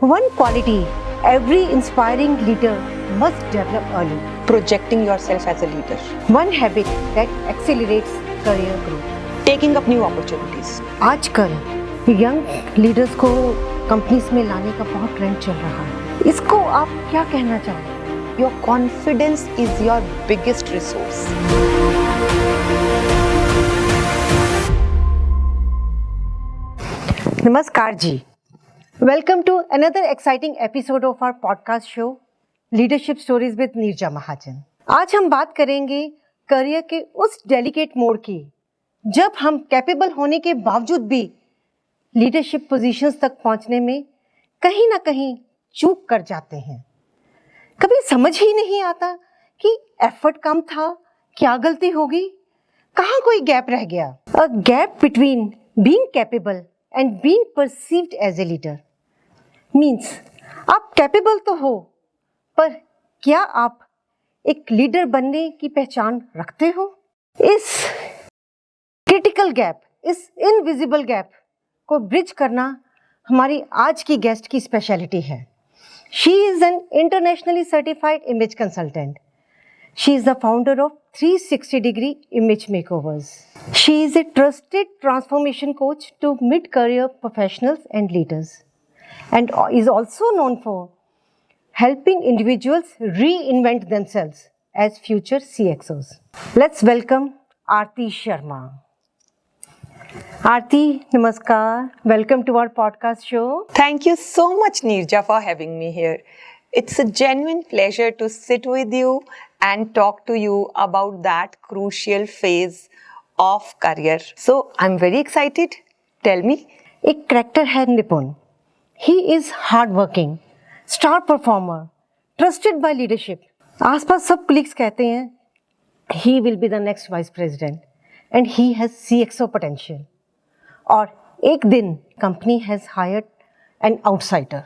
One quality every inspiring leader must develop early. Projecting yourself as a leader. One habit that accelerates career growth. Taking up new opportunities. आजकल young leaders को companies में लाने का बहुत trend चल रहा है. इसको आप क्या कहना चाहेंगे? Your confidence is your biggest resource. नमस्कार जी. Welcome to another exciting episode of our podcast show Leadership Stories with Neerja महाजन. आज हम बात करेंगे करियर के उस डेलिकेट मोड़ की जब हम कैपेबल होने के बावजूद भी लीडरशिप पोजीशंस तक पहुंचने में कहीं ना कहीं चूक कर जाते हैं. कभी समझ ही नहीं आता कि एफर्ट कम था, क्या गलती होगी, कहाँ कोई गैप रह गया. A gap between being capable and being perceived as a leader means आप कैपेबल तो हो, पर क्या आप एक लीडर बनने की पहचान रखते हो? इस क्रिटिकल गैप, इस इनविजिबल गैप को ब्रिज करना हमारी आज की गेस्ट की स्पेशलिटी है. She is an internationally certified image consultant. She is the founder of 360-degree image makeovers. She is a trusted transformation coach to mid-career professionals and leaders, and is also known for helping individuals reinvent themselves as future CXOs. Let's welcome Aarti Sharma. Aarti, namaskar. Welcome to our podcast show. Thank you so much, Neerja, for having me here. It's a genuine pleasure to sit with you and talk to you about that crucial phase of career. So, I'm very excited. Tell me. एक character है निपुण. He is hardworking, star performer, trusted by leadership. आसपास सब colleagues कहते हैं he will be the next vice president and he has CXO potential. और एक दिन company has hired an outsider.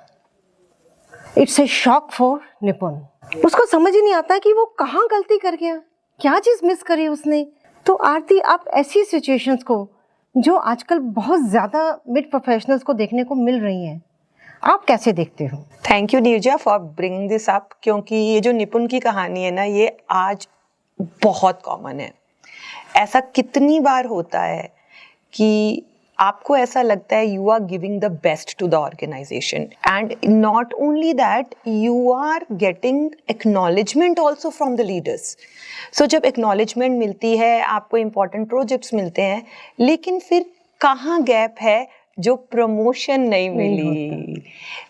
It's a shock for निपुण. उसको समझ ही नहीं आता कि वो कहाँ गलती कर गया, क्या चीज़ मिस करी उसने. तो आरती, आप ऐसी सिचुएशंस को जो आजकल बहुत ज़्यादा मिड प्रोफेशनल्स को देखने को मिल रही हैं, आप कैसे देखते हो? Thank you Neerja for bringing this up, क्योंकि ये जो निपुण की कहानी है ना, ये आज बहुत कॉमन है. ऐसा कितनी बार होता है कि आपको ऐसा लगता है you are giving the best to the organization and not only that, you are getting acknowledgement also from the leaders. So जब एक्नॉलेजमेंट मिलती है, आपको इम्पॉर्टेंट प्रोजेक्ट्स मिलते हैं, लेकिन फिर कहाँ गैप है जो प्रमोशन नहीं मिली.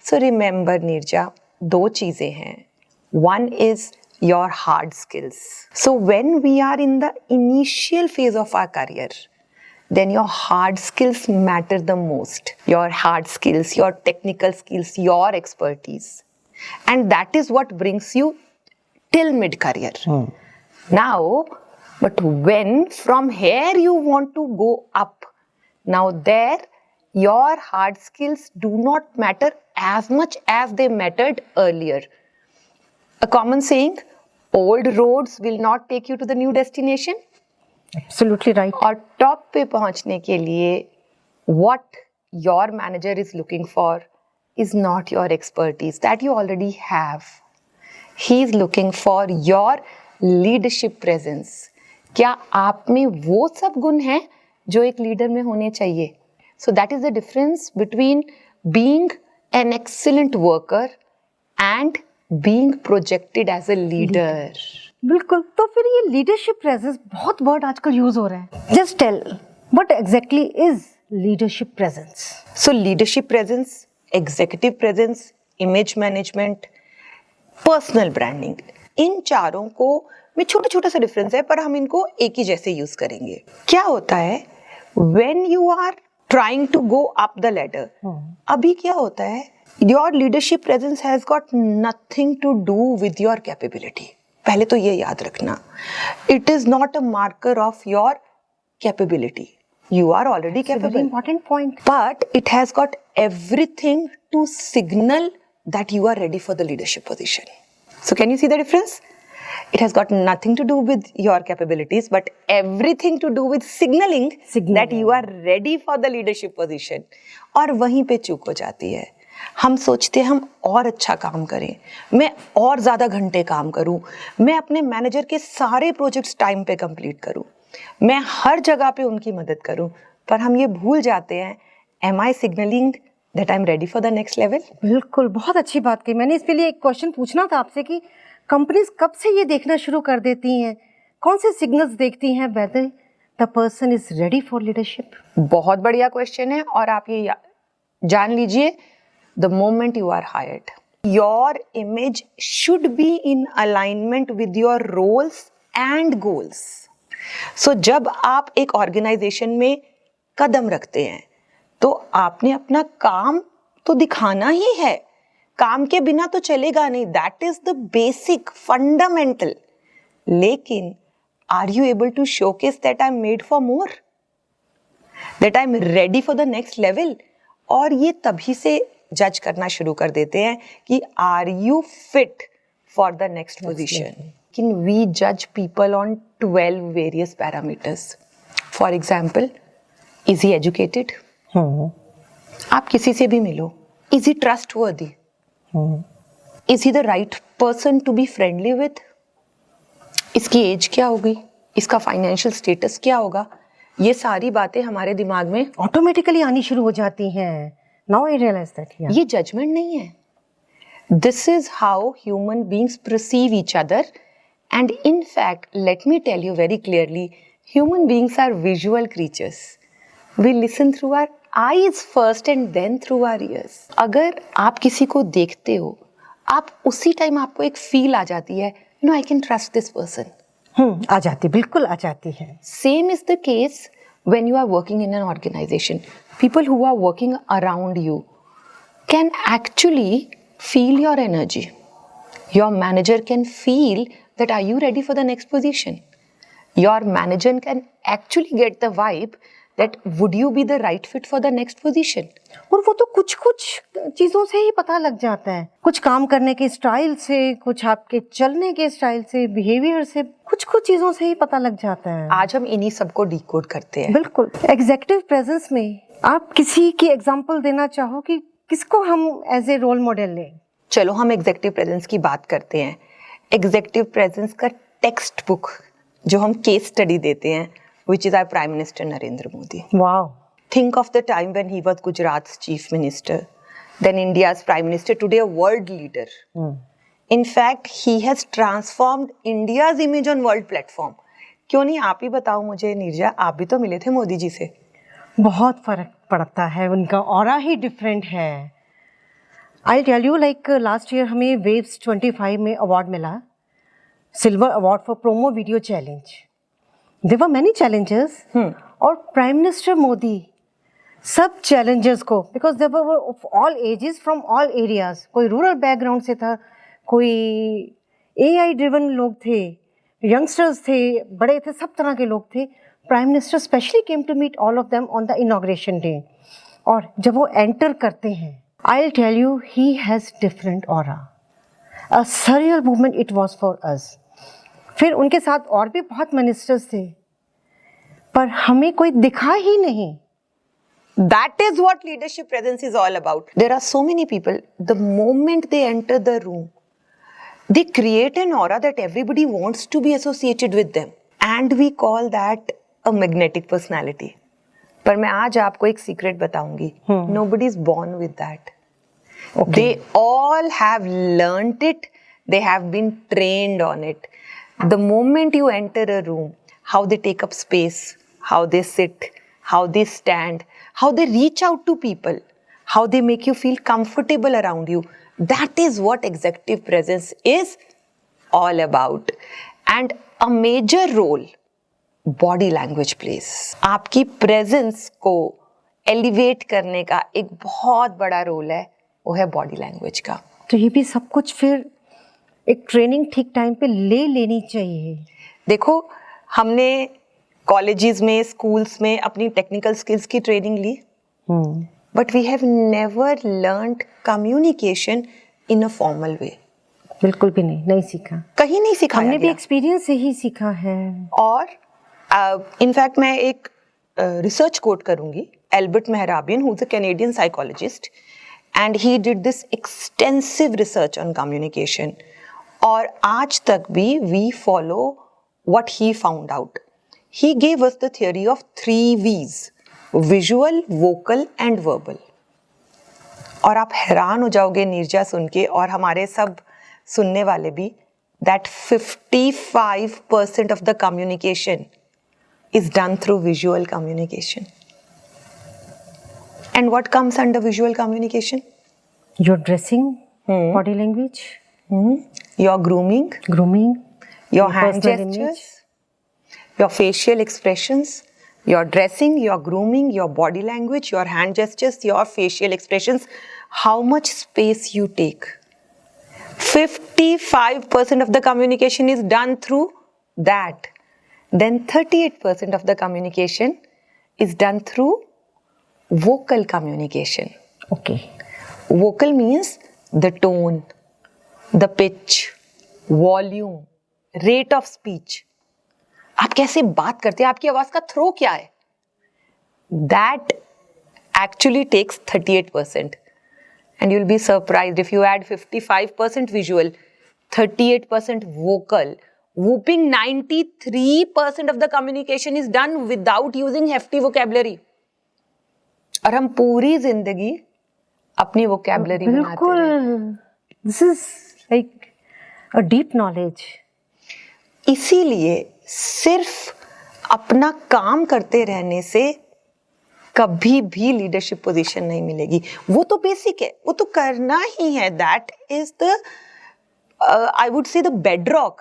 सो रिमेंबर नीरजा, दो चीज़ें हैं. One is your hard skills. So when we are in the initial phase of our career, then your hard skills matter the most. Your hard skills, your technical skills, your expertise. And that is what brings you till mid-career. Now, but when from here you want to go up, now there your hard skills do not matter as much as they mattered earlier. A common saying, old roads will not take you to the new destination. Absolutely right. और top पे पहुंचने के लिए what your manager is looking for is not your expertise that you already have. He is looking for your leadership presence. क्या आप में वो सब गुण हैं जो एक लीडर में होने चाहिए? So that is the difference between being an excellent worker and being projected as a leader. बिल्कुल. तो फिर ये लीडरशिप प्रेजेंस, बहुत वर्ड आजकल यूज हो रहा है. Just tell what exactly is leadership presence? So leadership presence, executive presence, image management, personal branding, इन चारों को में छोटा छोटा सा डिफरेंस है, पर हम इनको एक ही जैसे यूज करेंगे. क्या होता है when you are trying to go up the ladder, अभी क्या होता है, your leadership presence has got nothing to do with your capability. पहले तो ये याद रखना, it is not a marker of your capability. You are already capable. Very important point. But it has got everything to signal that you are ready for the leadership position. So can you see the difference? It has got nothing to do with your capabilities, but everything to do with signaling that you are ready for the leadership position. और वहीं पे चूक हो जाती है. हम सोचते हैं हम और अच्छा काम करें, मैं और ज़्यादा घंटे काम करूं, मैं अपने मैनेजर के सारे प्रोजेक्ट्स टाइम पे कंप्लीट करूं, मैं हर जगह पे उनकी मदद करूं, पर हम ये भूल जाते हैं, am I signalling that I am ready for the next level? बिल्कुल, बहुत अच्छी बात कही। मैंने इसके लिए एक क्वेश्चन पूछना था आपसे कि कंपनीज कब से ये देखना शुरू कर देती हैं, कौन से सिग्नल्स देखती हैं whether the person is ready for leadership? बहुत बढ़िया क्वेश्चन है, और आप ये जान लीजिए, the moment you are hired, your image should be in alignment with your roles and goals. So जब आप एक ऑर्गेनाइजेशन में कदम रखते हैं तो आपने अपना काम तो दिखाना ही है, काम के बिना तो चलेगा नहीं, that is the basic fundamental. लेकिन are you able to showcase that I am made for more, that I am ready for the next level? और ये तभी से जज करना शुरू कर देते हैं कि are you fit for the next position. Can we judge people on 12 various parameters? For example, is he educated? आप किसी से भी मिलो, is he trustworthy? Is he the right person to be friendly with? इसकी as क्या होगी, इसका financial status क्या होगा, ये सारी बातें हमारे दिमाग में ऑटोमेटिकली आनी शुरू हो जाती हैं। नाउ आई रियलाइज दैट ये जजमेंट नहीं है, this is how human beings perceive each other. And in fact, let me tell you very clearly, human beings are visual creatures. We listen through our eyes first and then through our ears. अगर आप किसी को देखते हो, आप उसी time आपको एक फील आ जाती है, no, I can trust this person. आ जाती, बिल्कुल आ जाती है। Same is the case when you are working in an organization. People who are working around you can actually feel your energy. Your manager can feel that are you ready for the next position? Your manager can actually get the vibe that would you be the right fit for the next position? और वो तो कुछ कुछ चीज़ों से ही पता लग जाता है, कुछ काम करने के स्टाइल से, कुछ आपके चलने के स्टाइल से, बिहेवियर से, कुछ कुछ चीज़ों से ही पता लग जाता है। आज हम इन्हीं सबको डिकोड करते हैं। बिल्कुल। एग्जीक्यूटिव प्रेजेंस में आप किसी की एग्जांपल देना चाहो कि किसको हम एज ए रोल मॉडल लें? चलो हम एग्जीक्यूटिव प्रेजेंस की बात करते हैं। एग्जीक्यूटिव प्रेजेंस का टेक्स्ट बुक जो हम केस स्टडी देते हैं, which is our Prime Minister Narendra Modi. Wow. Think of the time when he was Gujarat's Chief Minister, then India's Prime Minister, today a world leader. In fact, he has transformed India's image on world platform. क्यों नहीं, आप ही बताओ मुझे नीरजा, आप भी तो मिले थे मोदी जी से। बहुत फर्क पड़ता है, उनका ऑरा ही डिफरेंट है। I tell you, like last year हमें वेव्स 25 में अवार्ड मिला, silver award for promo video challenge. There were many challenges, और प्राइम मिनिस्टर मोदी सब चैलेंजेस को, because there were of all ages from all areas, कोई रूरल बैकग्राउंड से था, कोई AI ड्रिवन लोग थे, यंगस्टर्स थे, बड़े थे, सब तरह के लोग थे। Prime minister specially came to meet all of them on the inauguration day, और जब वो एंटर करते हैं, I'll tell you, he has different aura. A surreal moment it was for us. फिर उनके साथ और भी बहुत मिनिस्टर्स थे, पर हमें कोई दिखा ही नहीं। That is what leadership presence is all about. There are so many people, the moment they enter the room, they create an aura that everybody wants to be associated with them. And we call that a magnetic personality. पर मैं आज आपको एक secret बताऊंगी, nobody is born with that. Okay. They all have learnt it, they have been trained on it. The moment you enter a room, how they take up space, how they sit, how they stand, how they reach out to people, how they make you feel comfortable around you, that is what executive presence is all about. And a major role body language place, आपकी presence को elevate करने का एक बहुत बड़ा role है, वो है बॉडी लैंग्वेज का। तो ये भी सब कुछ फिर एक ट्रेनिंग ठीक टाइम पे ले लेनी चाहिए। देखो, हमने कॉलेजेस में, स्कूल्स में अपनी टेक्निकल स्किल्स की ट्रेनिंग ली, but we have never learned communication in a formal way. बिल्कुल भी नहीं, नहीं सीखा, कहीं नहीं सीखा, हमने भी एक्सपीरियंस से ही सीखा है। और इनफैक्ट मैं एक रिसर्च कोट करूंगी, Albert Mehrabian, who is a Canadian psychologist, and he did this extensive research on communication. और आज तक भी we follow what he found out. He gave us the theory of 3 V's: visual, vocal and verbal. और आप हैरान हो जाओगे नीरजा सुन के, और हमारे सब सुनने वाले भी, that 55% of the communication is done through visual communication. And what comes under visual communication? Your dressing, body language, Your grooming, your hand personal gestures, image. your facial expressions, your dressing, your grooming, your body language, your hand gestures, your facial expressions, how much space you take. 55% of the communication is done through that. Then 38% of the communication is done through vocal communication. Okay. Vocal means the tone, the pitch, volume, rate of speech. आप कैसे बात करते हैं, आपकी आवाज का throw क्या है? That actually takes 38%. And you'll be surprised if you add 55% visual, 38% vocal. Whooping 93% of the communication is done without using hefty vocabulary. और हम पूरी जिंदगी अपनी vocabulary बनाते हैं. बिल्कुल. This is like a deep knowledge. इसीलिए सिर्फ अपना काम करते रहने से कभी भी लीडरशिप पोजीशन नहीं मिलेगी. वो तो बेसिक है, वो तो करना ही है. That is the I would say the bedrock.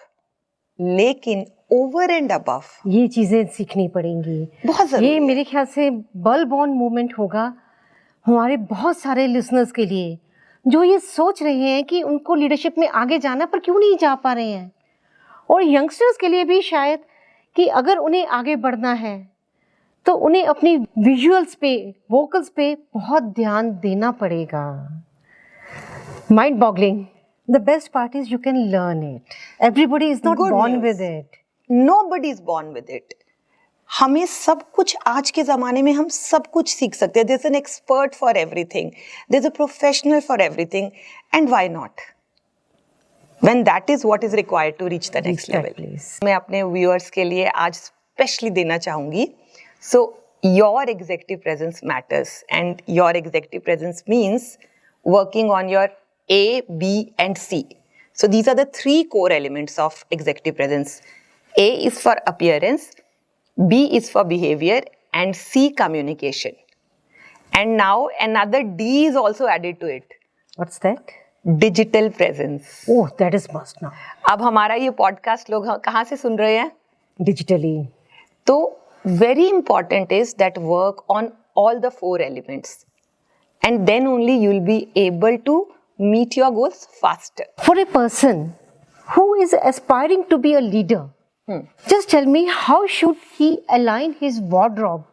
लेकिन ओवर एंड अबव ये चीजें सीखनी पड़ेंगी. बहुत जरूरी ये है. मेरे ख्याल से बल बॉर्न मूवमेंट होगा हमारे बहुत सारे लिसनर्स के लिए, जो ये सोच रहे हैं कि उनको लीडरशिप में आगे जाना पर क्यों नहीं जा पा रहे हैं, और यंगस्टर्स के लिए भी शायद कि अगर उन्हें आगे बढ़ना है तो उन्हें अपनी विजुअल्स पे, वोकल्स पे बहुत ध्यान देना पड़ेगा. Mind boggling. The best part is you can learn it. Everybody is not Good born news. With it. Nobody is born with it. हमें सब कुछ, आज के ज़माने में हम सब कुछ सीख सकते हैं. There's an expert for everything. There's a professional for everything. And why not? When that is what is required to reach the next level. मैं अपने viewers के लिए आज स्पेशली देना चाहूँगी. So your executive presence matters, and your executive presence means working on your A, B and C. So these are the 3 core elements of executive presence. A is for appearance, B is for behavior, and C communication. And now another D is also added to it. What's that? Digital presence. Oh, that is must now. अब हमारा ये podcast लोग कहाँ से सुन रहे हैं? Digitally. तो very important is that work on all the 4 elements, and then only you will be able to meet your goals faster. For a person who is aspiring to be a leader, just tell me, how should he align his wardrobe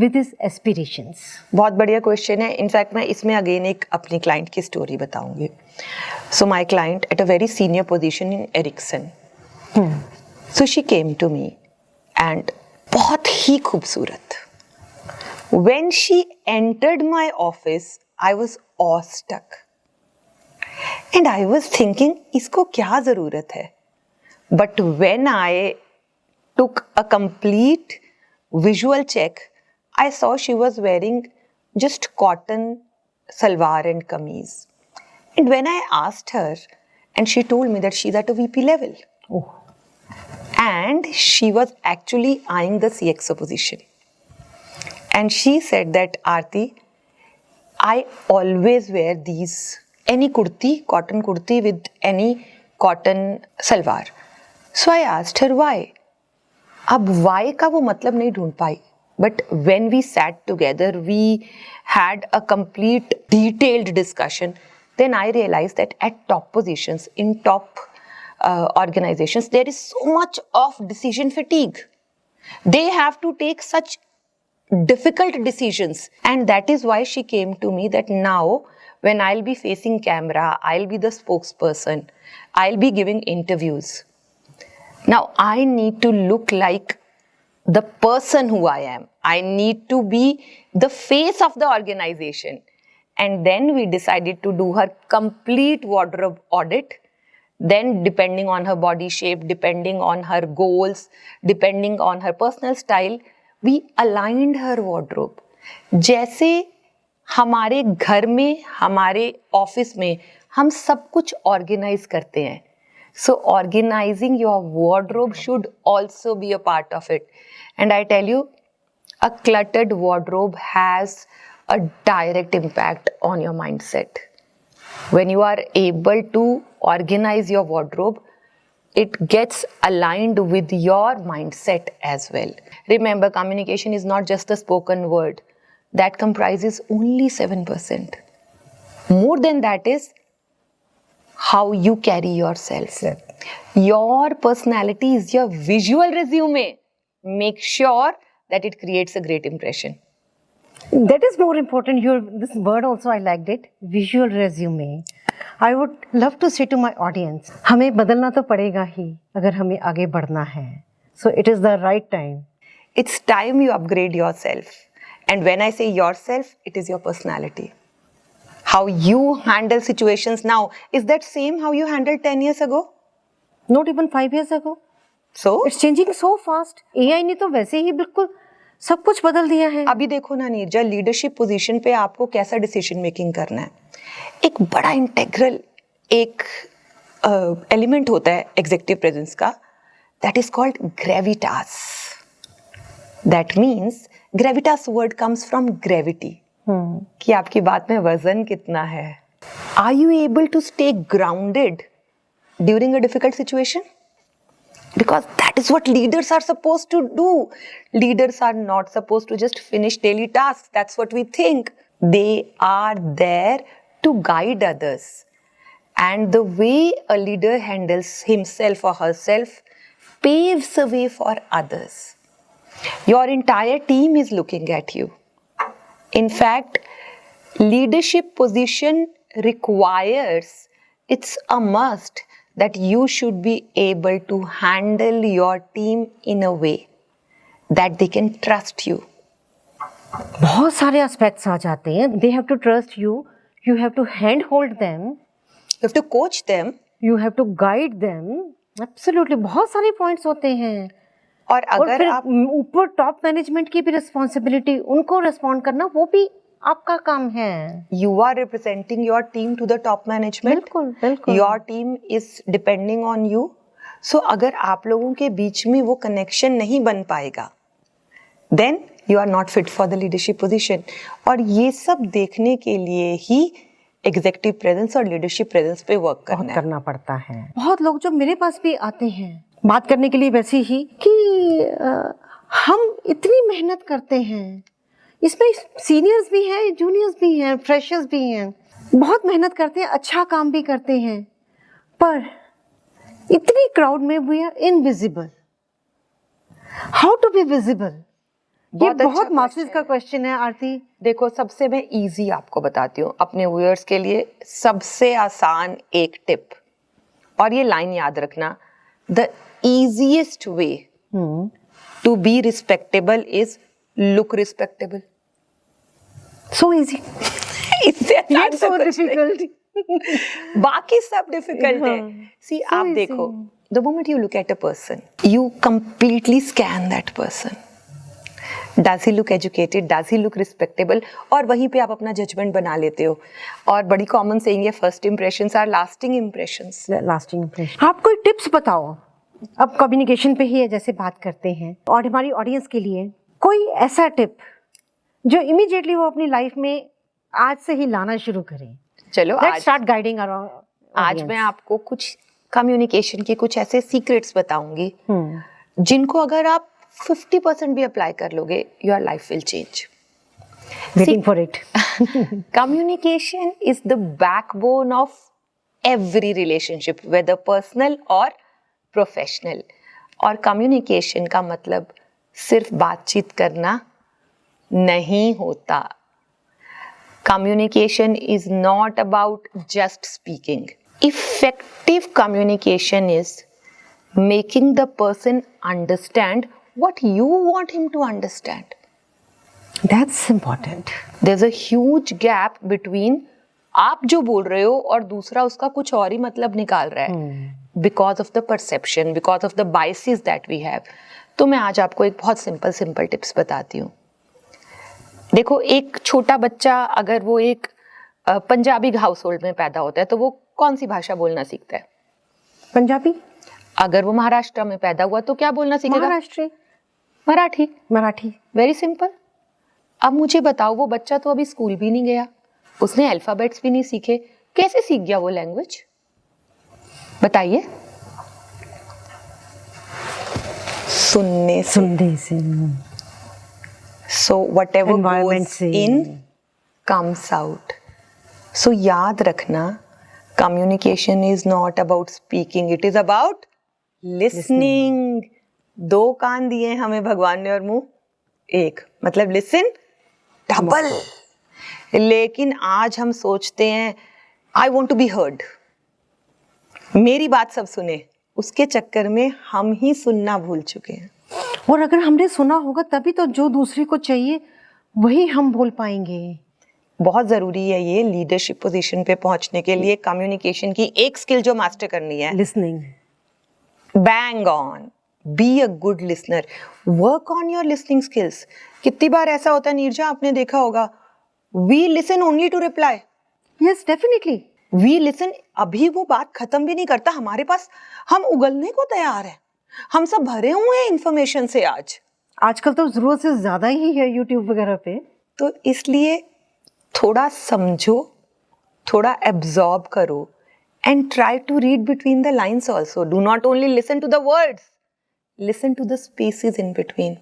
with his aspirations? बहुत बढ़िया question है. In fact मैं इसमें again एक अपनी client की story बताऊंगी. So my client at a very senior position in Ericsson. So she came to me and बहुत ही खूबसूरत. When she entered my office I was awestruck and I was thinking इसको क्या जरूरत है. But when I took a complete visual check, I saw she was wearing just cotton salwar and kameez. And when I asked her, and she told me that she's at a VP level. Oh. And she was actually eyeing the CXO position. And she said that, Aarti, I always wear these, any kurti, cotton kurti with any cotton salwar. So I asked her why. अब why का वो मतलब नहीं ढूंढ पाई. But when we sat together, we had a complete detailed discussion. Then I realized that at top positions, in top organizations, there is so much of decision fatigue. They have to take such difficult decisions. And that is why she came to me that now when I'll be facing camera, I'll be the spokesperson, I'll be giving interviews. Now I need to look like the person who I am. I need to be the face of the organization. and then we decided to do her complete wardrobe audit. Then depending on her body shape, depending on her goals, depending on her personal style, we aligned her wardrobe. जैसे हमारे घर में, हमारे office में हम सब कुछ organise करते हैं, so organizing your wardrobe should also be a part of it. And I tell you, a cluttered wardrobe has a direct impact on your mindset. When you are able to organize your wardrobe, it gets aligned with your mindset as well. Remember, communication is not just a spoken word. That comprises only 7%. More than that is how you carry yourself. Your personality is your visual resume. Make sure that it creates a great impression. That is more important. This word also I liked it. Visual resume. I would love to say to my audience, हमें बदलना तो पड़ेगा ही अगर हमें आगे बढ़ना है. So it is the right time. It's time you upgrade yourself. And when I say yourself, it is your personality. How you handle situations now, is that same how you handled 10 years ago? Not even 5 years ago. So? It's changing so fast. AI ने तो वैसे ही बिल्कुल सब कुछ बदल दिया है. अभी देखो ना नीरजा, लीडरशिप पोजीशन पे आपको कैसा डिसीजन मेकिंग करना है. एक बड़ा इंटेग्रल एक एलिमेंट होता है एग्जीक्यूटिव प्रेजेंस का, that is called gravitas. That means gravitas word comes from gravity, कि आपकी बात में वजन कितना है. Are you able to stay grounded during a difficult situation? Because that is what leaders are supposed to do. Leaders are not supposed to just finish daily tasks. That's what we think. They are there to guide others. And the way a leader handles himself or herself paves the way for others. Your entire team is looking at you. In fact, leadership position requires, it's a must, that you should be able to handle your team in a way that they can trust you. बहुत सारे aspects आ जाते हैं. They have to trust you. You have to handhold them. You have to coach them. You have to guide them. Absolutely. बहुत सारे points होते हैं. और अगर फिर आप ऊपर टॉप मैनेजमेंट की भी रिस्पॉन्सिबिलिटी, उनको रिस्पॉन्ड करना, वो भी आपका काम है. You are representing your team to the top management. बिल्कुल बिल्कुल. Your team is depending on you. So अगर आप लोगों के बीच में वो कनेक्शन नहीं बन पाएगा, then you are not fit for the leadership position. और ये सब देखने के लिए ही एग्जीक्यूटिव प्रेजेंस और लीडरशिप प्रेजेंस पे वर्क करना पड़ता है. बहुत लोग जो मेरे पास भी आते हैं बात करने के लिए वैसे ही कि हम इतनी मेहनत करते हैं, इसमें सीनियर्स भी हैं, जूनियर्स भी हैं, फ्रेशर्स भी हैं, बहुत मेहनत करते हैं, अच्छा काम भी करते हैं, पर इतनी क्राउड में we are invisible. How to be visible? ये बहुत मास्टर्स का क्वेश्चन है आरती. देखो, सबसे मैं इजी आपको बताती हूँ अपने व्यूअर्स के लिए. सबसे आसान एक टिप, और ये लाइन याद रखना, the easiest way to be respectable is look respectable. So easy. इससे Not so difficult. बाकी सब डिफिकल्ट है. See, So आप easy. देखो, the moment you look at a person, you completely scan that person. Does he look educated? Does he look respectable? और वहीं पे आप अपना जजमेंट बना लेते हो. और बड़ी कॉमन सेइंग है, first impressions are lasting impressions. Lasting impression. आप कोई टिप्स बताओ. अब कम्युनिकेशन पे ही है जैसे बात करते हैं, और हमारी ऑडियंस के लिए कोई ऐसा टिप जो इमीडिएटली वो अपनी लाइफ में आज से ही लाना शुरू करें. चलो, लेट्स स्टार्ट गाइडिंग आवर. आज मैं आपको कुछ कम्युनिकेशन के कुछ ऐसे सीक्रेट्स बताऊंगी जिनको अगर आप 50% भी अप्लाई कर लोगे, your life will change. Waiting for it. Communication is the backbone of every relationship, whether personal or professional. और communication का मतलब सिर्फ बातचीत करना नहीं होता. Communication is not about just speaking. Effective communication is making the person understand what you want him to understand. That's important. There's a huge gap between आप जो बोल रहे हो और दूसरा उसका कुछ और ही मतलब निकाल रहा है, because of the perception, because of the biases that we have. तो मैं आज आपको एक बहुत सिंपल टिप्स बताती हूँ. देखो, एक छोटा बच्चा अगर वो एक पंजाबी हाउस होल्ड में पैदा होता है तो वो कौन सी भाषा बोलना सीखता है? पंजाबी. अगर वो महाराष्ट्र में पैदा हुआ तो क्या बोलना सीखेगा? महाराष्ट्री. मराठी. मराठी. Very simple. अब मुझे बताओ, वो बच्चा तो अभी स्कूल भी नहीं गया, उसने अल्फाबेट्स भी नहीं सीखे, कैसे सीख गया वो लैंग्वेज? बताइए. सुनने से. So whatever goes in comes out. So याद रखना, communication is not about speaking, it is about listening. 2 कान दिए हमें भगवान ने और मुंह एक, मतलब listen double. लेकिन आज हम सोचते हैं I want to be heard, मेरी बात सब सुने, उसके चक्कर में हम ही सुनना भूल चुके हैं. और अगर हमने सुना होगा तभी तो जो दूसरे को चाहिए वही हम बोल पाएंगे. बहुत ज़रूरी है ये लीडरशिप पोजीशन पे पहुंचने के लिए. कम्युनिकेशन की एक स्किल जो मास्टर करनी है, listening. Bang on, be a good listener, work on your listening skills. कितनी बार ऐसा होता है नीरजा, आपने देखा होगा, we listen only to reply. Yes, definitely. We listen, अभी वो बात खत्म भी नहीं करता हमारे पास, हम उगलने को तैयार है, हम सब भरे हुए हैं इंफॉर्मेशन से. आजकल तो जरूरत से ज्यादा ही है यूट्यूब वगैरह पे. तो इसलिए थोड़ा समझो, थोड़ा एब्जॉर्ब करो and try to read between the lines also. Do not only listen to the words, listen to the spaces in between.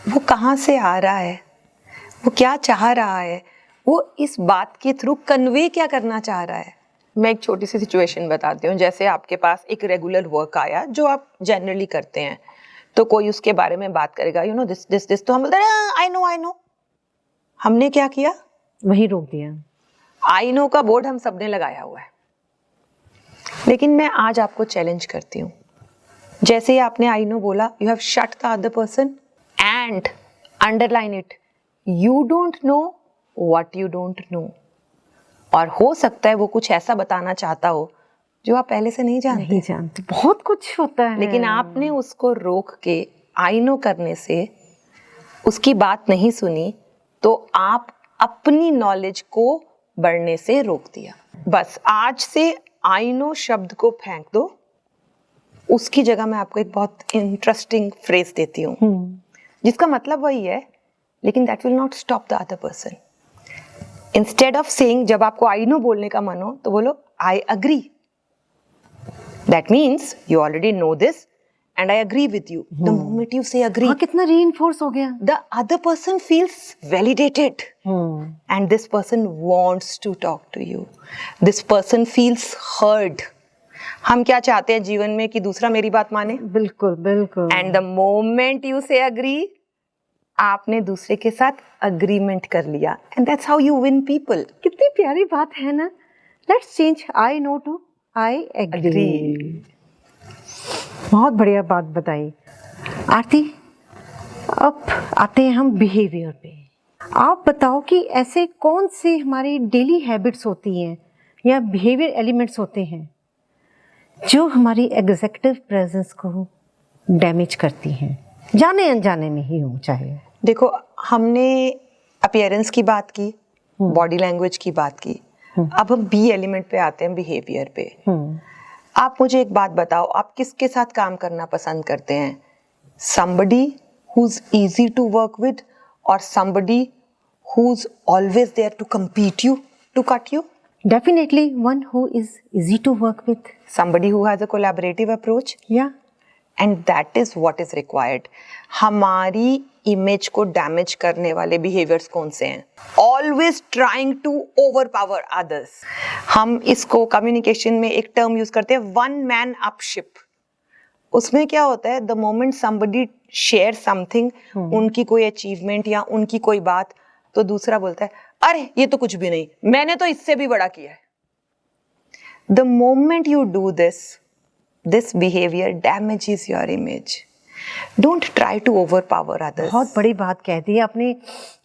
वो कहाँ से आ रहा है, वो क्या चाह रहा है, वो इस बात के थ्रू कन्वे क्या करना चाह रहा है. मैं एक छोटी सी सिचुएशन बताती हूँ. जैसे आपके पास एक रेगुलर वर्क आया जो आप जनरली करते हैं, तो कोई उसके बारे में बात करेगा, you know this this this, तो हम बोलते हैं आई नो. हमने क्या किया? वही रोक दिया. आई नो का बोर्ड हम सबने लगाया हुआ है. लेकिन मैं आज आपको चैलेंज करती हूँ, जैसे ही आपने आई नो बोला, you have shut the other person and underline it, you don't know what you don't know. और हो सकता है वो कुछ ऐसा बताना चाहता हो जो आप पहले से नहीं जानते. बहुत कुछ होता है. लेकिन आपने उसको रोक के आई नो करने से उसकी बात नहीं सुनी, तो आप अपनी नॉलेज को बढ़ने से रोक दिया. बस आज से आई नो शब्द को फेंक दो, उसकी जगह मैं आपको एक बहुत इंटरेस्टिंग फ्रेज देती हूँ जिसका मतलब वही है, लेकिन that will not stop the other person. Instead of saying, जब आपको आई नो बोलने का मन हो तो बोलो I agree. That means you already know this and I agree with you. The moment you say agree, हाँ, कितना reinforce हो गया. the other person feels validated and this person wants to talk to you. This person feels heard. हम क्या चाहते हैं जीवन में कि दूसरा मेरी बात माने. बिल्कुल बिल्कुल. And the moment you say agree, आपने दूसरे के साथ agreement कर लिया, and that's how you win people. कितनी प्यारी बात है ना. Let's change I know to I agree. बहुत बढ़िया बात बताई आरती. अब आते हैं हम बिहेवियर पे. आप बताओ कि ऐसे कौन से हमारी डेली हैबिट्स होती हैं या बिहेवियर एलिमेंट्स होते हैं जो हमारी एग्जीक्यूटिव प्रेजेंस को डैमेज करती हैं, जाने अनजाने में ही हो चाहे. देखो, हमने अपीयरेंस की बात की, बॉडी लैंग्वेज की बात की, अब हम बी एलिमेंट पे आते हैं, बिहेवियर पे. आप मुझे एक बात बताओ, आप किसके साथ काम करना पसंद करते हैं? somebody who's easy to work with or somebody who's always there to compete you, to cut you? Definitely one who is easy to work with. Somebody who has a collaborative approach? Yeah. And that is what is required. हमारी image को damage करने वाले behaviours कौन से हैं? Always trying to overpower others. हम इसको communication में एक टर्म यूज करते हैं, one man up ship. उसमें क्या होता है, the moment somebody share something, उनकी कोई अचीवमेंट या उनकी कोई बात, तो दूसरा बोलता है अरे ये तो कुछ भी नहीं, मैंने तो इससे भी बड़ा किया है. The moment you do this behavior damages your image. Don't try to overpower others. बहुत बड़ी बात कह दी आपने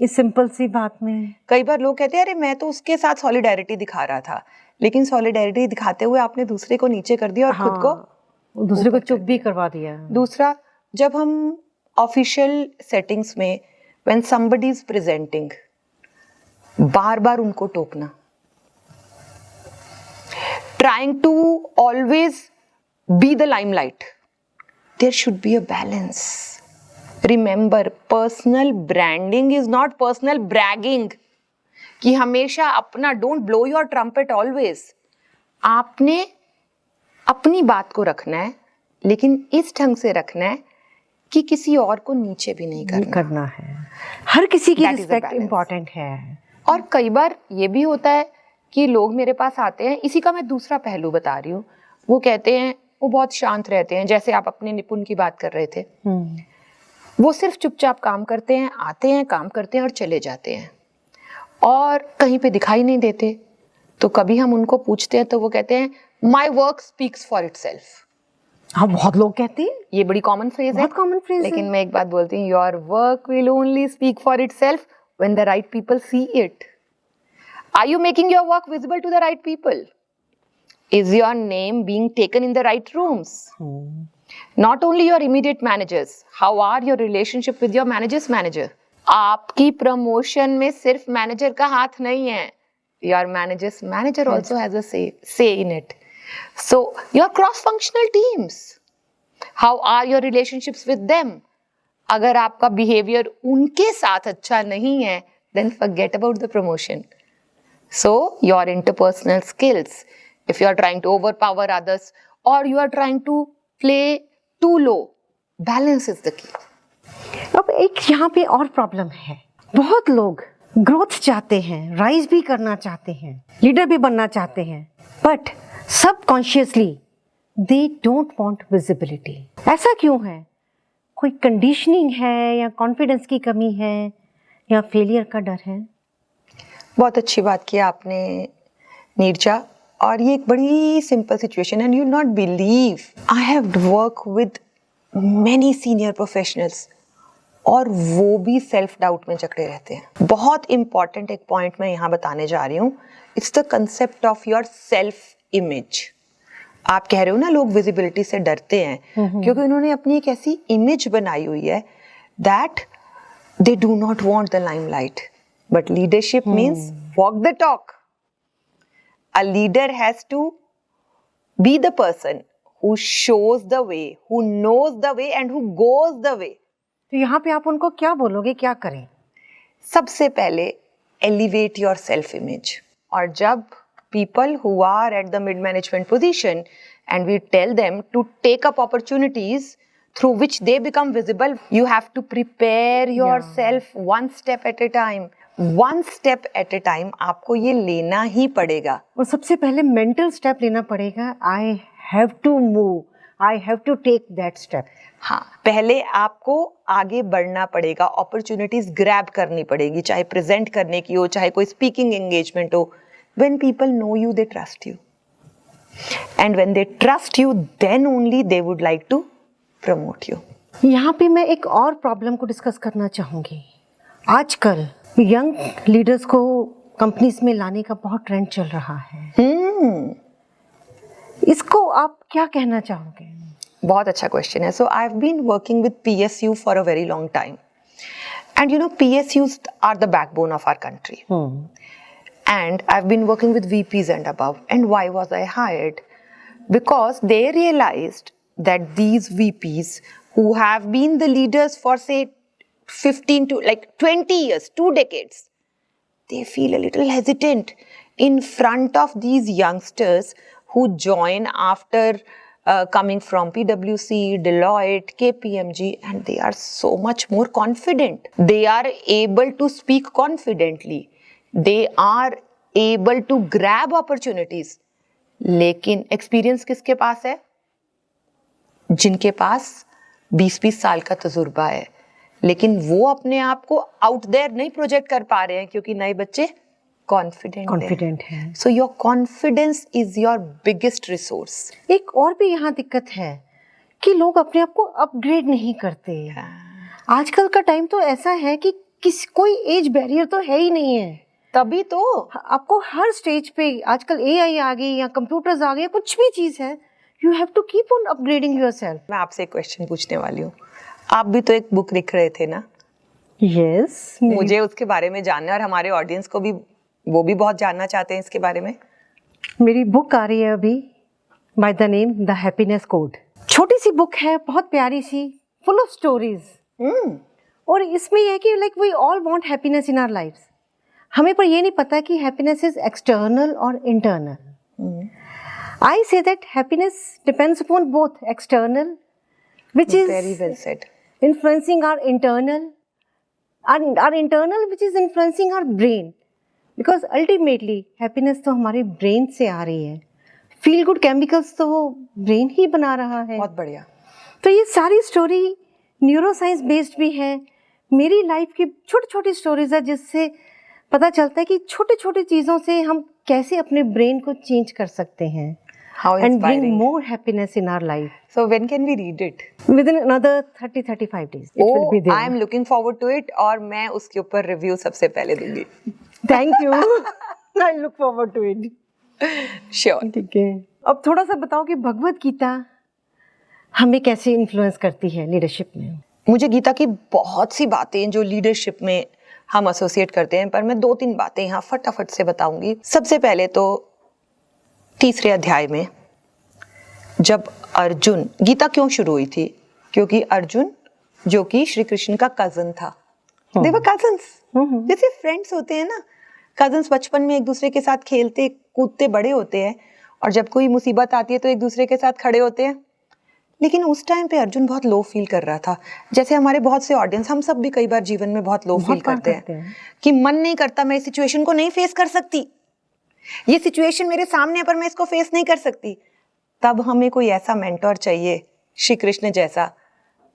इस सिंपल सी बात में। कई बार लोग कहते हैं अरे मैं तो उसके साथ सॉलिडेरिटी दिखा रहा था, लेकिन सॉलिडेरिटी दिखाते हुए आपने दूसरे को नीचे कर दिया और खुद को दूसरे को चुप भी करवा दिया। दूसरा, जब हम ऑफिशियल सेटिंग्स में व्हेन समबडी इज प्रेजेंटिंग, बार बार उनको टोकना, trying to always be the limelight, there should be a balance. Remember, personal branding is not personal bragging, कि हमेशा अपना, don't blow your trumpet always. आपने अपनी बात को रखना है, लेकिन इस ढंग से रखना है कि किसी और को नीचे भी नहीं करना है। हर किसी की That is the respect balance. Important है। और कई बार ये भी होता है कि लोग मेरे पास आते हैं, इसी का मैं दूसरा पहलू बता रही हूँ, वो कहते हैं, वो बहुत शांत रहते हैं, जैसे आप अपने निपुण की बात कर रहे थे, वो सिर्फ चुपचाप काम करते हैं, आते हैं, काम करते हैं और चले जाते हैं, और कहीं पे दिखाई नहीं देते। तो कभी हम उनको पूछते हैं तो वो कहते हैं my work speaks for itself. हाँ, बहुत लोग कहते हैं, ये बड़ी कॉमन फ्रेज है, बहुत कॉमन फ्रेज है। लेकिन मैं एक बात बोलती हूँ, your work will only speak for itself when the right people see it. Are you making your work visible to the right people? Is your name being taken in the right rooms? Not only your immediate managers, how are your relationship with your manager's manager? आपकी promotion में सिर्फ manager का हाथ नहीं है, your manager's manager also has a say in it. So your cross-functional teams, how are your relationships with them? अगर आपका behavior उनके साथ अच्छा नहीं है, then forget about the promotion. So your interpersonal skills, if you are trying to overpower others or you are trying to play too low, balance is the key. अब एक यहाँ पे और प्रॉब्लम है, बहुत लोग ग्रोथ चाहते हैं, राइज भी करना चाहते हैं, लीडर भी बनना चाहते हैं, but subconsciously they don't want visibility. ऐसा क्यों है? कोई कंडीशनिंग है या कॉन्फिडेंस की कमी है या फेलियर का डर है? बहुत अच्छी बात की आपने नीरजा, और ये एक बड़ी सिंपल सिचुएशन है। You not believe, I have work with many senior professionals और वो भी सेल्फ डाउट में जकड़े रहते हैं। बहुत इंपॉर्टेंट एक पॉइंट मैं यहाँ बताने जा रही हूँ, it's the concept of your self image. आप कह रहे हो ना लोग विजिबिलिटी से डरते हैं क्योंकि उन्होंने अपनी एक ऐसी इमेज बनाई हुई है that they do not want the limelight, but leadership means walk the talk. A leader has to be the person who shows the way, who knows the way and who goes the way. तो यहाँ पे आप उनको क्या बोलोगे, क्या करें? सबसे पहले elevate your self image. और जब people who are at the mid management position and we tell them to take up opportunities through which they become visible, you have to prepare yourself one step at a time. One step at a time आपको ये लेना ही पड़ेगा। और सबसे पहले mental step लेना पड़ेगा, I have to move, I have to take that step. हाँ, पहले आपको आगे बढ़ना पड़ेगा, अपॉर्चुनिटीज ग्रैब करनी पड़ेगी, चाहे प्रेजेंट करने की हो, चाहे कोई स्पीकिंग एंगेजमेंट हो। When people know you, they trust you, and when they trust you, then only they would like to promote you. यहाँ पे मैं एक और प्रॉब्लम को डिस्कस करना चाहूँगी। आजकल यंग लीडर्स को कंपनीज में लाने का बहुत ट्रेंड चल रहा है। इसको आप क्या कहना चाहोगे? बहुत अच्छा क्वेश्चन है। So I have been working with PSU for a very long time, and you know PSUs are the backbone of our country, and I've been working with VPs and above. And why was I hired? Because they realized that these VPs who have been the leaders for say 15 to like 20 years, 2 decades, they feel a little hesitant in front of these youngsters who join after coming from PwC, Deloitte, KPMG, and they are so much more confident. They are able to speak confidently. They are able to grab opportunities. लेकिन experience किसके पास है? जिनके पास 20-20 साल का तजुर्बा है, लेकिन वो अपने आप को आउट देयर नहीं प्रोजेक्ट कर पा रहे हैं क्योंकि नए बच्चे कॉन्फिडेंट हैं। So your confidence is your biggest resource. एक और भी यहाँ दिक्कत है कि लोग अपने आप को अपग्रेड नहीं करते। आजकल का टाइम तो ऐसा है कि कोई एज बैरियर तो है ही नहीं है। तभी तो आपको हर स्टेज पे आजकल एआई आ गई या कंप्यूटर्स आ गए, कुछ भी चीज है, you have to keep on upgrading yourself. मैं आपसे एक क्वेश्चन पूछने वाली हूँ। आप भी तो एक बुक लिख रहे थे ना? यस, मुझे उसके बारे में जानना है और हमारे ऑडियंस को भी, वो भी बहुत जानना चाहते हैं इसके बारे में। मेरी बुक आ रही है अभी by the name the happiness code. छोटी सी बुक है, बहुत प्यारी सी, फुल ऑफ स्टोरीज। और इसमें यह है कि like we all want happiness in our lives. हमें पर ये नहीं पता कि हैप्पीनेस इज एक्सटर्नल और internal. I say that happiness depends upon both external, which is Very well said. influencing our internal which is influencing our brain, because ultimately happiness तो हमारे brain से आ रही है, feel good chemicals तो वो brain ही बना रहा है। बहुत बढ़िया। तो ये सारी स्टोरी न्यूरोसाइंस बेस्ड भी है, मेरी लाइफ की छोटी छोटी स्टोरीज है, जिससे पता चलता है कि छोटी छोटी चीज़ों से हम कैसे अपने ब्रेन को चेंज कर सकते हैं How and bring inspiring. more happiness in our life. So when can we read it? Within another 30-35 days it will be there. I am looking forward to it और मैं उसके ऊपर रिव्यू सबसे पहले दूंगी। Thank you. I look forward to it. Sure. ठीक है। अब थोड़ा सा बताओ कि भगवत गीता हमें कैसे इन्फ्लुएंस करती है लीडरशिप में। मुझे गीता की बहुत सी बातें जो लीडरशिप में हम एसोसिएट करते हैं, पर मैं 2-3 बातें यहाँ फटाफट से बताऊंगी। सबसे पहले तो 3रे अध्याय में जब अर्जुन, गीता क्यों शुरू हुई थी? क्योंकि अर्जुन जो कि श्री कृष्ण का कजन था, दे वर कजन्स, जैसे फ्रेंड्स होते हैं ना, कजन्स बचपन में एक दूसरे के साथ खेलते कूदते बड़े होते हैं और जब कोई मुसीबत आती है तो एक दूसरे के साथ खड़े होते हैं। लेकिन उस टाइम पे अर्जुन बहुत लो फील कर रहा था, जैसे हमारे बहुत से ऑडियंस, हम सब भी कई बार जीवन में बहुत लो फील करते हैं कि मन नहीं करता, मैं इस सिचुएशन को नहीं फेस कर सकती, ये सिचुएशन मेरे सामने है पर मैं इसको फेस नहीं कर सकती। तब हमें कोई ऐसा मेंटोर चाहिए, श्री कृष्ण जैसा,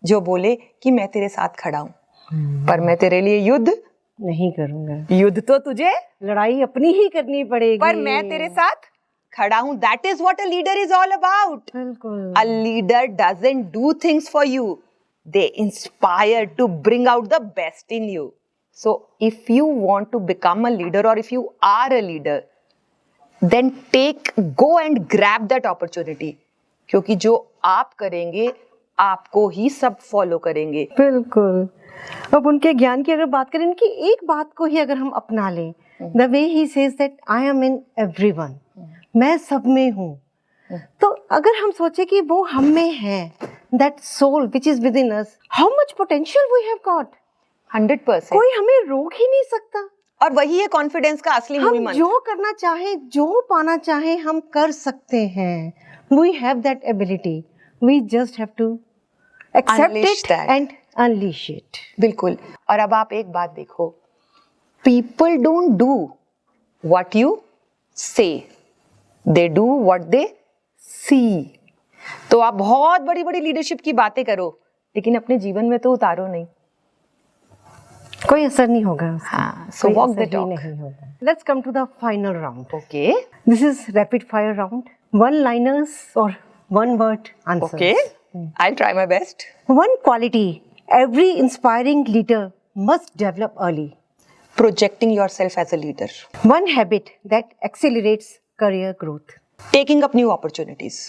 जो बोले कि मैं तेरे साथ खड़ा हूं, पर मैं तेरे लिए युद्ध नहीं करूंगा, युद्ध तो तुझे लड़ाई अपनी ही करनी पड़ेगी, पर मैं तेरे साथ खड़ा हूं। That is what a leader is all about. बिल्कुल। A leader doesn't do things for you, they inspire to bring out the best in you. So if you want to become a leader और if you are a leader, then go and grab that opportunity, क्योंकि जो आप करेंगे आपको ही सब follow करेंगे। बिल्कुल। अब उनके ज्ञान की अगर बात करें, इनकी एक बात को ही अगर हम अपना लें, the way he says that I M in everyone, मैं सब में हूँ, तो अगर हम सोचे कि वो हम में है, that soul which is within us, how much potential we have got. 100%। कोई हमें रोक ही नहीं सकता, और वही है कॉन्फिडेंस का असली हम मूलमंत्र। जो करना चाहे, जो पाना चाहे, हम कर सकते हैं। We have that ability. We just have to accept Unleash it that. and unleash it. बिल्कुल। और अब आप एक बात देखो, people don't do what you say, they do what they see. तो आप बहुत बड़ी बड़ी लीडरशिप की बातें करो, लेकिन अपने जीवन में तो उतारो नहीं, कोई असर नहीं होगा उसका। हाँ, so walk the talk. नहीं होगा। Let's come to the final round. Okay. This is rapid fire round. One liners or one word answers. Okay. I'll try my best. One quality every inspiring leader must develop early. Projecting yourself as a leader. One habit that accelerates career growth. Taking up new opportunities.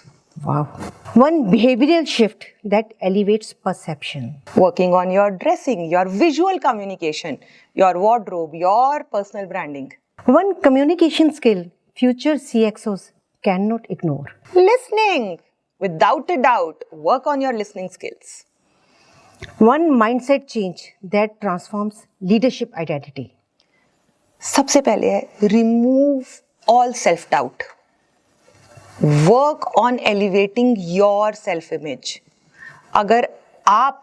Wow. One behavioral shift that elevates perception. Working on your dressing, your visual communication, your wardrobe, your personal branding. One communication skill future CXOs cannot ignore. Listening. Without a doubt, work on your listening skills. One mindset change that transforms leadership identity. सबसे पहले है remove all self-doubt. Work on elevating your self-image. अगर आप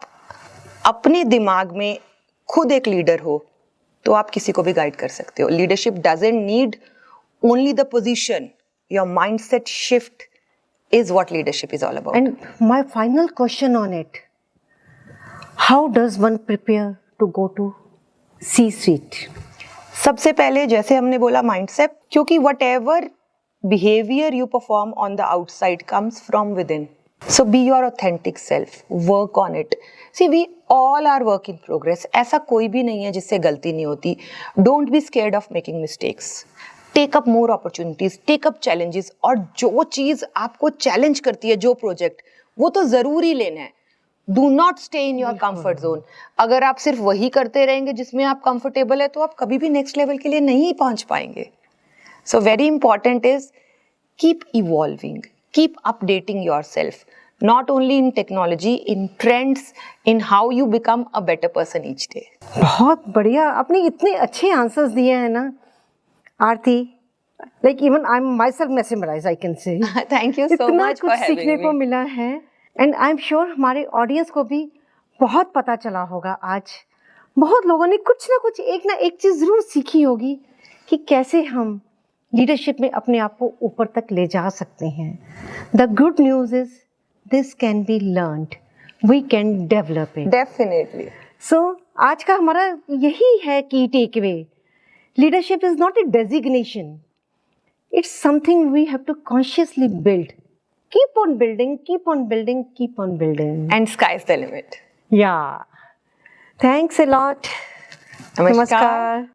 अपने दिमाग में खुद एक लीडर हो तो आप किसी को भी गाइड कर सकते हो। Leadership doesn't need only the position. Your mindset shift is what leadership is all about. And my final question on it, how does one prepare to go to C-suite? सबसे पहले जैसे हमने बोला माइंडसेट, क्योंकि whatever behavior you perform on the outside comes from within. So be your authentic self, work on it. See, we all are work in progress. ऐसा कोई भी नहीं है जिससे गलती नहीं होती. Don't be scared of making mistakes. Take up more opportunities, take up challenges. और जो चीज़ आपको चैलेंज करती है, जो प्रोजेक्ट, वो तो ज़रूर ही लेना है. Do not stay in your comfort zone. अगर आप सिर्फ वही करते रहेंगे जिसमें आप कंफर्टेबल है, तो आप कभी भी नेक्स्ट लेवल के लिए नहीं पहुंच पाएंगे. So very important is keep evolving, keep updating yourself, not only in technology, in trends, in how you become a better person each day. बहुत बढ़िया, आपने इतने अच्छे आंसर्स दिए हैं ना Aarti. Like even I am myself mesmerized, I can say. Thank you so इतना much कुछ for having सीखने को me. मिला है. एंड आई एम श्योर हमारे ऑडियंस को भी बहुत पता चला होगा आज. बहुत लोगों ने कुछ ना एक चीज़ ज़रूर सीखी होगी कि कैसे हम लीडरशिप में अपने आप को ऊपर तक ले जा सकते हैं. The good news is this can be learned, we can develop it. Definitely. So आज का हमारा यही है की takeaway. Leadership is not a designation, it's something we have to consciously build. Keep on building, keep on building, keep on building. And sky's the limit. Yeah thanks a lot. Namaskar. नमस्कार.